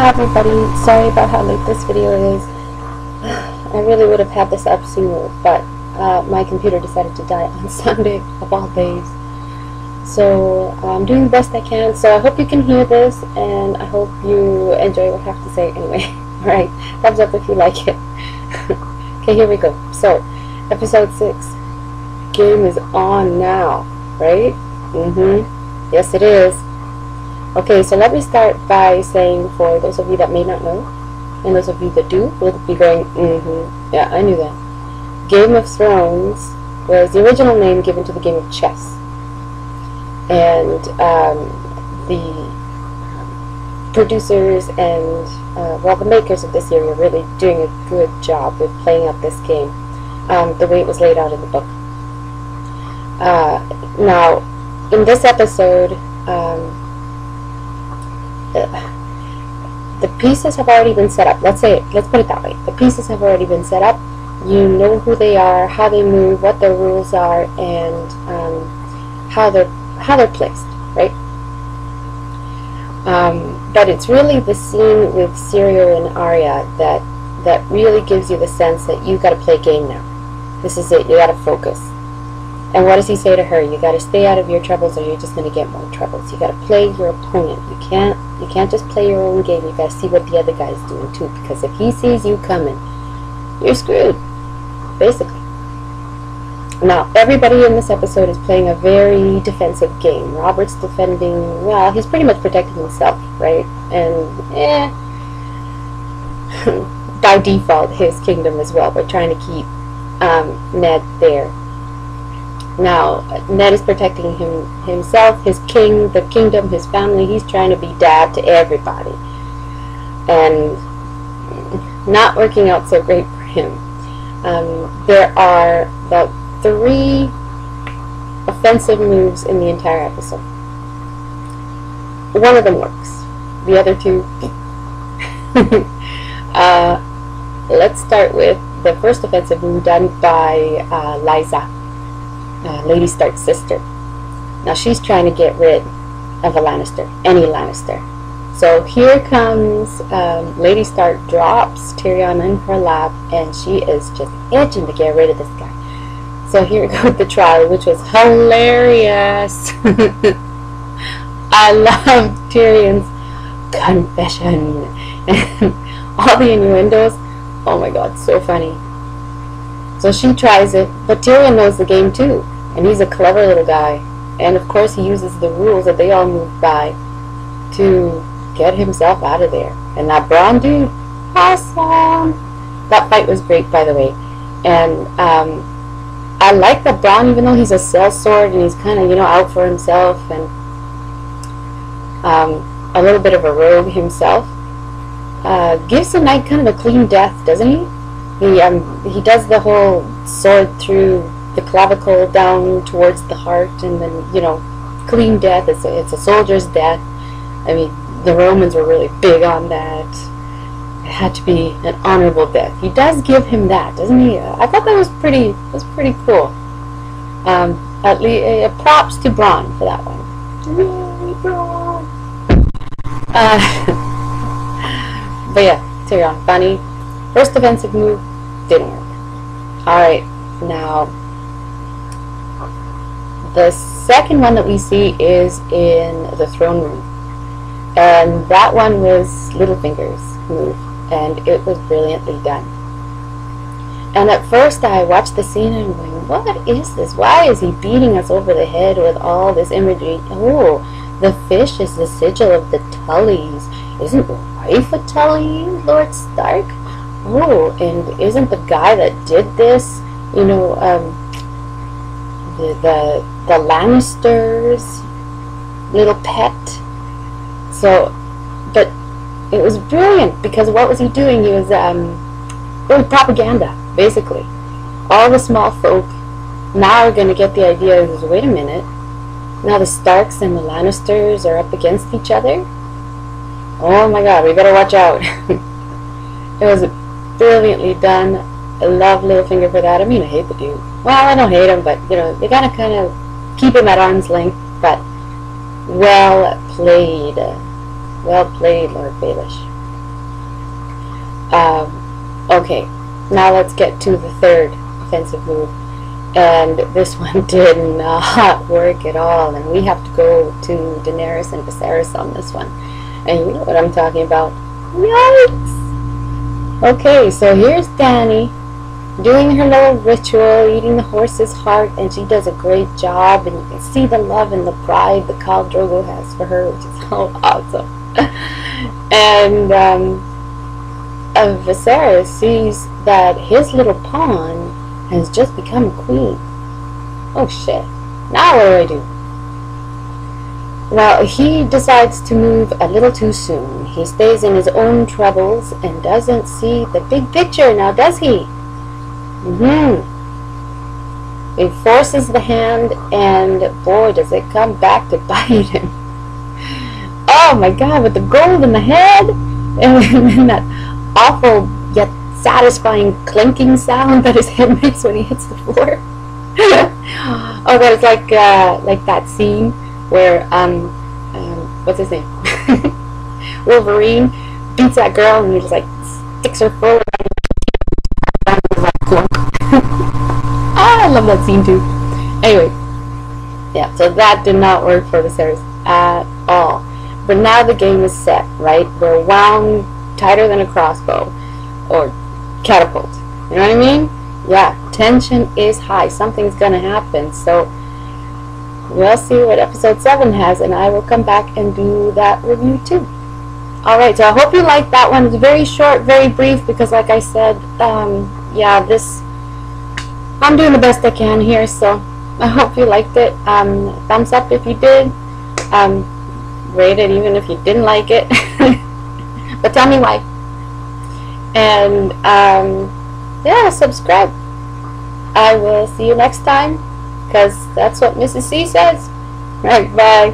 Hi everybody, sorry about how late this video is. I really would have had this up sooner, but my computer decided to die on Sunday of all days. So I'm doing the best I can, so I hope you can hear this, and I hope you enjoy what I have to say anyway. Alright, thumbs up if you like it. Okay, here we go. So, episode 6. Game is on now, right? Yes it is. Okay, so let me start by saying, for those of you that may not know, and those of you that do, will be going, yeah, I knew that. Game of Thrones was the original name given to the game of chess. And the producers and, well, the makers of this series are really doing a good job with playing out this game, the way it was laid out in the book. Now, in this episode, the pieces have already been set up. Let's put it that way. The pieces have already been set up. You know who they are, how they move, what their rules are, and how they're placed, right? But it's really the scene with Syrio and Arya that really gives you the sense that you got to play game now. This is it. You got to focus. And what does he say to her? You got to stay out of your troubles, or you're just going to get more troubles. You got to play your opponent. You can't just play your own game. You got to see what the other guy's doing too, because if he sees you coming, you're screwed, basically. Now, everybody in this episode is playing a very defensive game. Robert's defending, well, he's pretty much protecting himself, right? And by default, his kingdom as well. We're trying to keep Ned there. Now, Ned is protecting himself, his king, the kingdom, his family. He's trying to be dad to everybody. And not working out so great for him. There are about 3 offensive moves in the entire episode. One of them works. The other 2... let's start with the first offensive move done by Lysa. Lady Stark's sister. Now she's trying to get rid of a Lannister, any Lannister. So here comes Lady Stark, drops Tyrion in her lap, and she is just itching to get rid of this guy. So here goes the trial, which was hilarious. I love Tyrion's confession and all the innuendos. Oh my god, so funny. So she tries it, but Tyrion knows the game too. And he's a clever little guy. And of course he uses the rules that they all move by to get himself out of there. And that Bronn dude, awesome! That fight was great, by the way. And I like that Bronn, even though he's a sellsword and he's kind of, you know, out for himself and a little bit of a rogue himself, gives the knight kind of a clean death, doesn't he? He does the whole sword through the clavicle down towards the heart, and then, you know, clean death. It's a soldier's death. I mean, the Romans were really big on that. It had to be an honorable death. He does give him that, doesn't he? I thought that was pretty cool. At least props to Bronn for that one. Yay, Bronn! But yeah, Tyrion, funny. First offensive move didn't work. Alright, now the second one that we see is in the throne room. And that one was Littlefinger's move, and it was brilliantly done. And at first I watched the scene and I'm going, what is this? Why is he beating us over the head with all this imagery? Oh, the fish is the sigil of the Tullys. Isn't the wife a Tully, Lord Stark? Oh, and isn't the guy that did this, you know, the Lannisters' little pet? So, but it was brilliant, because what was he doing? He was propaganda, basically. All the small folk now are going to get the idea of, wait a minute, now the Starks and the Lannisters are up against each other? Oh my god, we better watch out. It was brilliantly done. I love Littlefinger for that. I mean, I hate the dude. Well, I don't hate him, but, you know, they gotta kind of keep him at arm's length. But well played. Well played, Lord Baelish. Okay, now let's get to the third offensive move. And this one did not work at all. And we have to go to Daenerys and Viserys on this one. And you know what I'm talking about. Yikes! Okay, so here's Dany doing her little ritual, eating the horse's heart, and she does a great job. And you can see the love and the pride that Khal Drogo has for her, which is so awesome. And Viserys sees that his little pawn has just become queen. Oh shit. Now what do I do? Well, he decides to move a little too soon. He stays in his own troubles and doesn't see the big picture now, does he? He forces the hand, and boy, does it come back to bite him. Oh my god, with the gold in the head, and that awful yet satisfying clinking sound that his head makes when he hits the floor. Oh, that is like that scene where what's his name? Wolverine beats that girl and he just like sticks her full and like clunk. I love that scene too. Anyway, yeah, so that did not work for Viserys at all. But now the game is set, right? We're wound tighter than a crossbow or catapult. You know what I mean? Yeah, tension is high. Something's gonna happen. So we'll see what episode 7 has, and I will come back and do that review too. Alright, so I hope you liked that one. It's very short, very brief, because like I said, yeah, I'm doing the best I can here, so I hope you liked it. Thumbs up if you did. Rate it even if you didn't like it. But tell me why. And yeah, subscribe. I will see you next time, because that's what Mrs. C says. Right, bye.